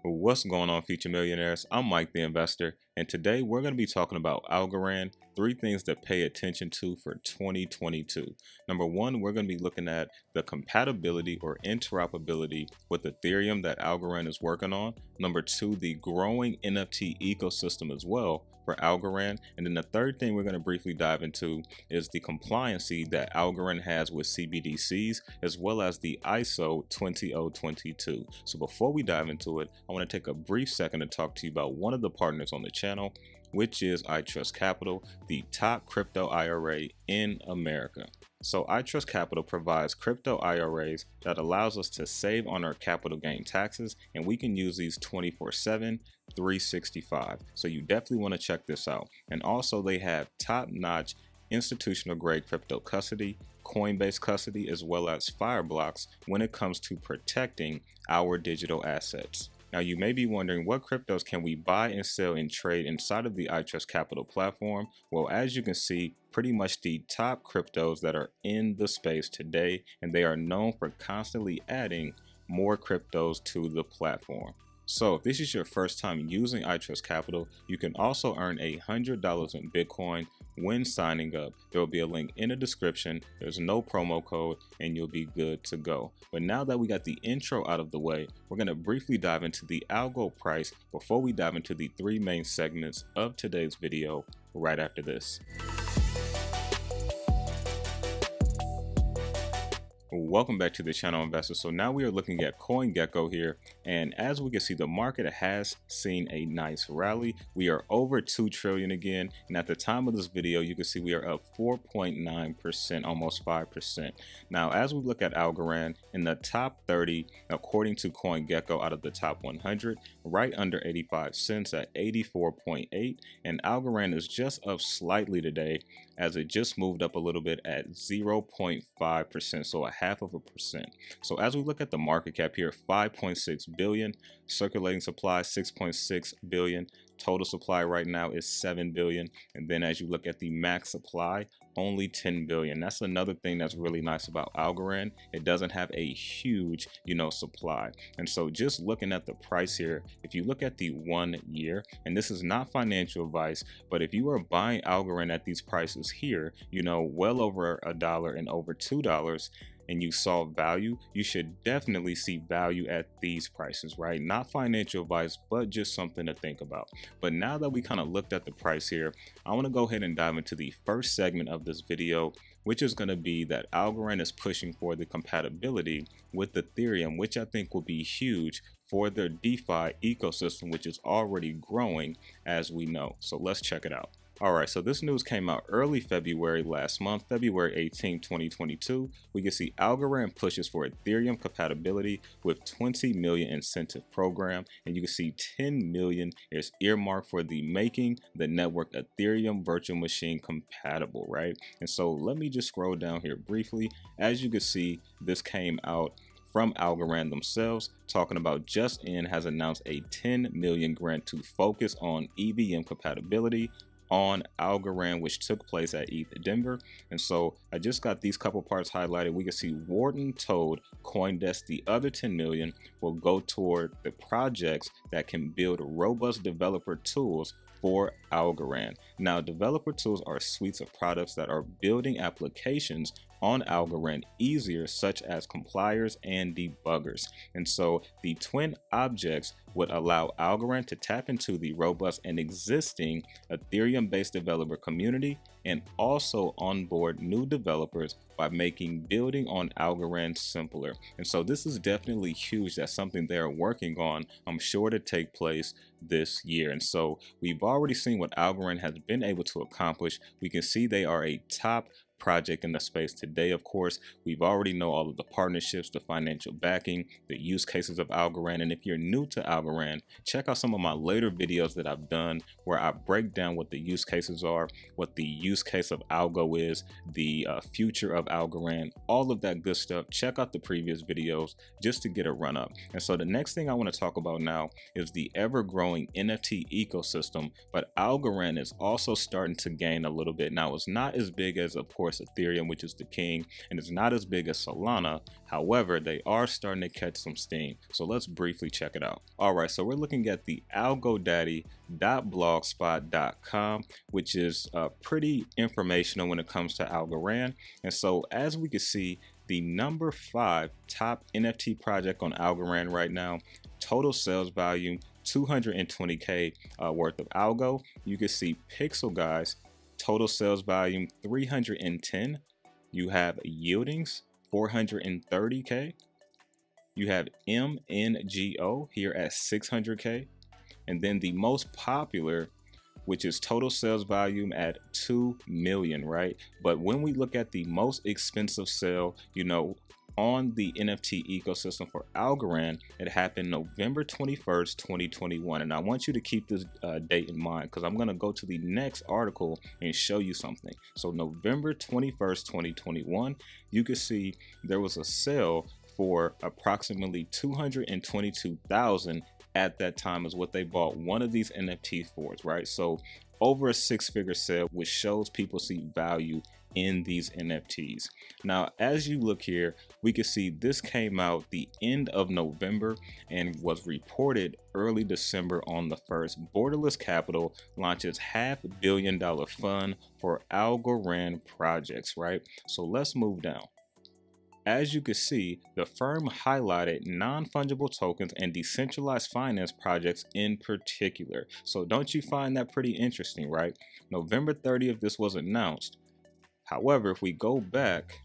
What's going on, future millionaires? I'm Mike the Investor, and today we're going to be talking about Algorand, 3 things to pay attention to for 2022. Number 1, we're going to be looking at the compatibility or interoperability with Ethereum that Algorand is working on. Number 2, the growing NFT ecosystem as well for Algorand. And then the third thing we're going to briefly dive into is the compliancy that Algorand has with CBDCs, as well as the ISO 20022. So before we dive into it, I want to take a brief second to talk to you about one of the partners on the channel, which is 𝗖𝗢𝗏𝗏𝗘, the top crypto IRA in America. So 𝗖𝗢𝗏𝗏𝗘 provides crypto IRAs that allows us to save on our capital gain taxes, and we can use these 24/7, 365. So you definitely want to check this out. And also they have top-notch institutional grade crypto custody, coin-based custody, as well as fireblocks when it comes to protecting our digital assets. Now you may be wondering, what cryptos can we buy and sell and trade inside of the 𝗖𝗢𝗏𝗏𝗘 platform? Well, as you can see, pretty much the top cryptos that are in the space today, and they are known for constantly adding more cryptos to the platform. So if this is your first time using 𝗖𝗢𝗏𝗏𝗘, you can also earn $100 in Bitcoin when signing up. There will be a link in the description. There's no promo code and you'll be good to go. But now that we got the intro out of the way, we're going to briefly dive into the Algo price before we dive into the 3 main segments of today's video right after this. Welcome back to the channel, investors. So now we are looking at CoinGecko here, and as we can see, the market has seen a nice rally. We are over 2 trillion again, and at the time of this video you can see we are up 4.9%, almost 5%. Now as we look at Algorand, in the top 30 according to CoinGecko, out of the top 100, right under 85 cents at 84.8, and Algorand is just up slightly today as it just moved up a little bit at 0.5%, so a 0.5%. So as we look at the market cap here, 5.6 billion, circulating supply 6.6 billion, total supply right now is 7 billion, and then as you look at the max supply, only 10 billion. That's another thing that's really nice about Algorand. It doesn't have a huge, supply. And so just looking at the price here, if you look at the 1 year, and this is not financial advice, but if you are buying Algorand at these prices here, well over $1 and over $2, and you saw value, you should definitely see value at these prices, right? Not financial advice, but just something to think about. But now that we kind of looked at the price here, I want to go ahead and dive into the first segment of this video, which is going to be that Algorand is pushing for the compatibility with Ethereum, which I think will be huge for their DeFi ecosystem, which is already growing, as we know. So let's check it out. Alright, so this news came out early February last month, February 18, 2022. We can see Algorand pushes for Ethereum compatibility with 20 million incentive program, and you can see 10 million is earmarked for the making the network Ethereum virtual machine compatible, right? And so let me just scroll down here briefly. As you can see, this came out from Algorand themselves, talking about Just has announced a 10 million grant to focus on EVM compatibility on Algorand, which took place at ETH Denver. And so I just got these couple parts highlighted. We can see Wharton told CoinDesk the other 10 million will go toward the projects that can build robust developer tools for Algorand. Now, developer tools are suites of products that are building applications on Algorand easier, such as compliers and debuggers. And so the twin objects would allow Algorand to tap into the robust and existing Ethereum-based developer community and also onboard new developers by making building on Algorand simpler. And so this is definitely huge. That's something they're working on, I'm sure, to take place this year. And so we've already seen what Algorand has been able to accomplish. We can see they are a top project in the space today. Of course, we've already know all of the partnerships, the financial backing, the use cases of Algorand. And if you're new to Algorand, check out some of my later videos that I've done where I break down what the use cases are, what the use case of Algo is, the future of Algorand, all of that good stuff. Check out the previous videos just to get a run up. And so the next thing I want to talk about now is the ever-growing NFT ecosystem, but Algorand is also starting to gain a little bit. Now, it's not as big as, of course, course, Ethereum, which is the king, and it's not as big as Solana. However, they are starting to catch some steam. So let's briefly check it out. All right, so we're looking at the AlgoDaddy.blogspot.com, which is pretty informational when it comes to Algorand. And so as we can see, the number 5 top NFT project on Algorand right now, total sales volume, 220K worth of Algo. You can see Pixel Guys, total sales volume, 310. You have Yieldings, 430K. You have MNGO here at 600K. And then the most popular, which is total sales volume at 2 million, right? But when we look at the most expensive sale, you know, on the NFT ecosystem for Algorand, it happened November 21st, 2021. And I want you to keep this date in mind because I'm going to go to the next article and show you something. So November 21st, 2021, you can see there was a sale for approximately 222,000 at that time is what they bought one of these NFTs for, right? So over a 6-figure sale, which shows people see value in these NFTs. Now, as you look here, we can see this came out the end of November and was reported early December on the 1st. Borderless Capital launches $500 million fund for Algorand projects, right? So let's move down. As you can see, the firm highlighted non-fungible tokens and decentralized finance projects in particular. So don't you find that pretty interesting, right? November 30th, this was announced. However, if we go back,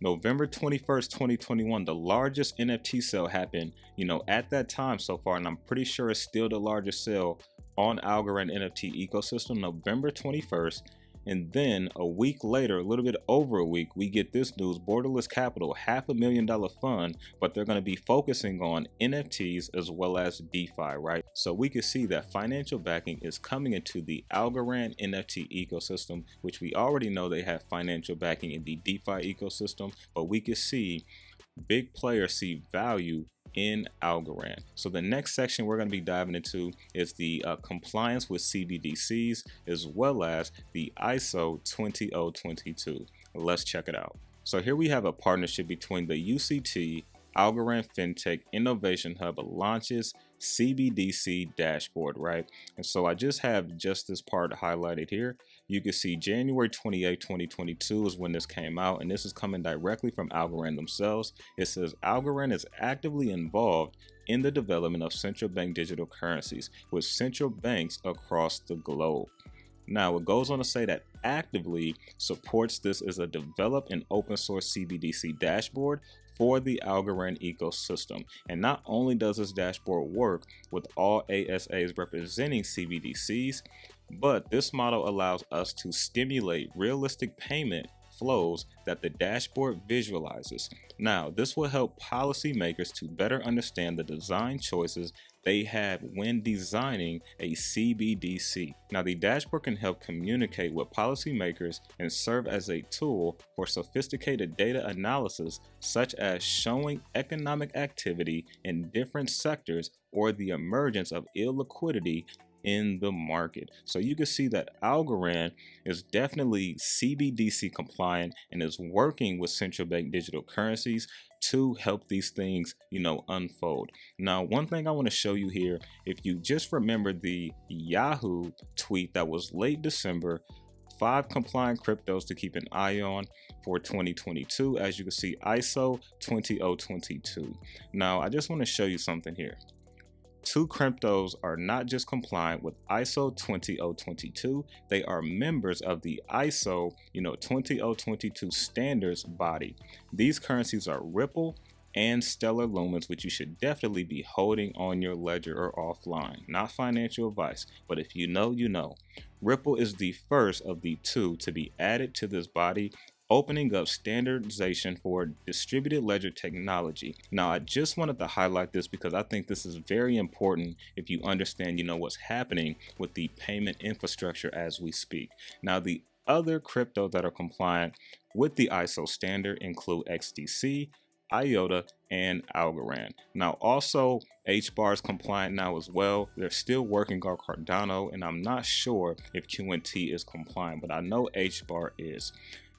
November 21st, 2021, the largest NFT sale happened, you know, at that time so far, and I'm pretty sure it's still the largest sale on Algorand NFT ecosystem, November 21st. And then a week later, a little bit over a week, we get this news: Borderless Capital, $500 million fund, but they're going to be focusing on NFTs as well as DeFi, right? So we can see that financial backing is coming into the Algorand NFT ecosystem, which we already know they have financial backing in the DeFi ecosystem, but we can see big players see value in Algorand. So the next section we're going to be diving into is the compliance with CBDCs as well as the ISO 20022. Let's check it out. So here we have a partnership between the UCT, Algorand FinTech Innovation Hub launches CBDC dashboard, right? And so I just have this part highlighted here. You can see January 28, 2022 is when this came out, and this is coming directly from Algorand themselves. It says Algorand is actively involved in the development of central bank digital currencies with central banks across the globe. Now, it goes on to say that actively supports this as a developed and open source CBDC dashboard for the Algorand ecosystem. And not only does this dashboard work with all ASAs representing CBDCs, but this model allows us to stimulate realistic payment flows that the dashboard visualizes. Now, this will help policymakers to better understand the design choices they have when designing a CBDC. Now, the dashboard can help communicate with policymakers and serve as a tool for sophisticated data analysis, such as showing economic activity in different sectors or the emergence of illiquidity in the market. So you can see that Algorand is definitely CBDC compliant and is working with central bank digital currencies to help these things, unfold. Now, one thing I want to show you here, if you just remember the Yahoo tweet that was late December, 5 compliant cryptos to keep an eye on for 2022. As you can see, ISO 20022. Now, I just want to show you something here. 2 cryptos are not just compliant with ISO 20022, they are members of the ISO 20022 standards body. These currencies are Ripple and Stellar Lumens, which you should definitely be holding on your ledger or offline. Not financial advice, but if you know, you know. Ripple is the first of the 2 to be added to this body, opening up standardization for distributed ledger technology. Now, I just wanted to highlight this because I think this is very important if you understand, what's happening with the payment infrastructure as we speak. Now, the other cryptos that are compliant with the ISO standard include XDC, IOTA and Algorand. Now also 𝗔𝗡 is compliant now as well. They're still working on Cardano, and I'm not sure if QNT is compliant, but I know 𝗔𝗡 is.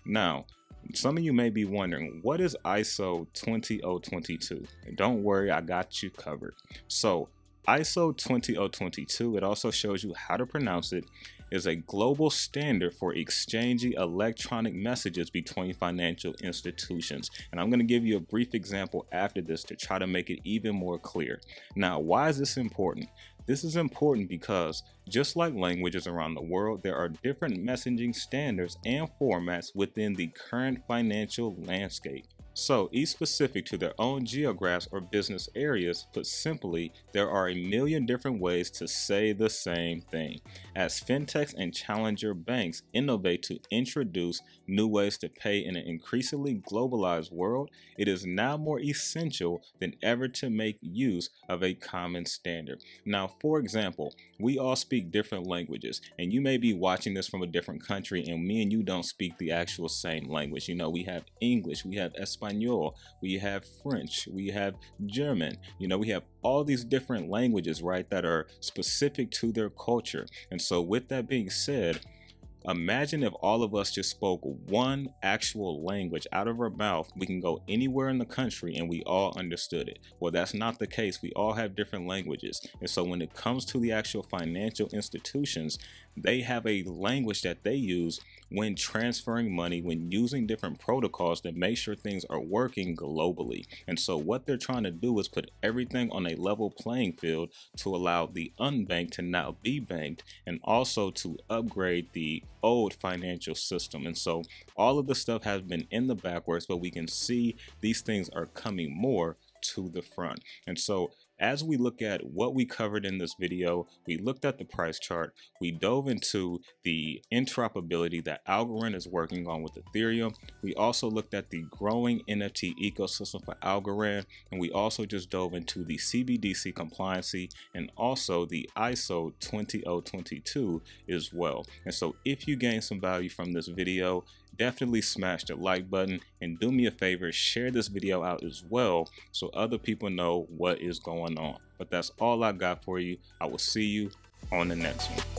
Now, some of you may be wondering, what is ISO 20022? And don't worry, I got you covered. So ISO 20022, it also shows you how to pronounce it, is a global standard for exchanging electronic messages between financial institutions. And I'm going to give you a brief example after this to try to make it even more clear. Now, why is this important? This is important because just like languages around the world, there are different messaging standards and formats within the current financial landscape. So each specific to their own geographies or business areas. Put simply, there are a million different ways to say the same thing. As fintechs and challenger banks innovate to introduce new ways to pay in an increasingly globalized world, it is now more essential than ever to make use of a common standard. Now, for example, we all speak different languages, and you may be watching this from a different country, and me and you don't speak the actual same language. You know, we have English, we have Espanol, we have French, we have German, you know, we have all these different languages, right, that are specific to their culture. And so with that being said, imagine if all of us just spoke one actual language out of our mouth. We can go anywhere in the country and we all understood it. Well, that's not the case. We all have different languages. And so when it comes to the actual financial institutions, they have a language that they use when transferring money, when using different protocols to make sure things are working globally. And so what they're trying to do is put everything on a level playing field to allow the unbanked to now be banked, and also to upgrade the old financial system. And so all of the stuff has been in the backwards, but we can see these things are coming more to the front. And so as we look at what we covered in this video, we looked at the price chart, we dove into the interoperability that Algorand is working on with Ethereum. We also looked at the growing NFT ecosystem for Algorand, and we also just dove into the CBDC compliancy and also the ISO 20022 as well. And so if you gained some value from this video, definitely smash the like button, and do me a favor, share this video out as well so other people know what is going on. But that's all I got for you. I will see you on the next one.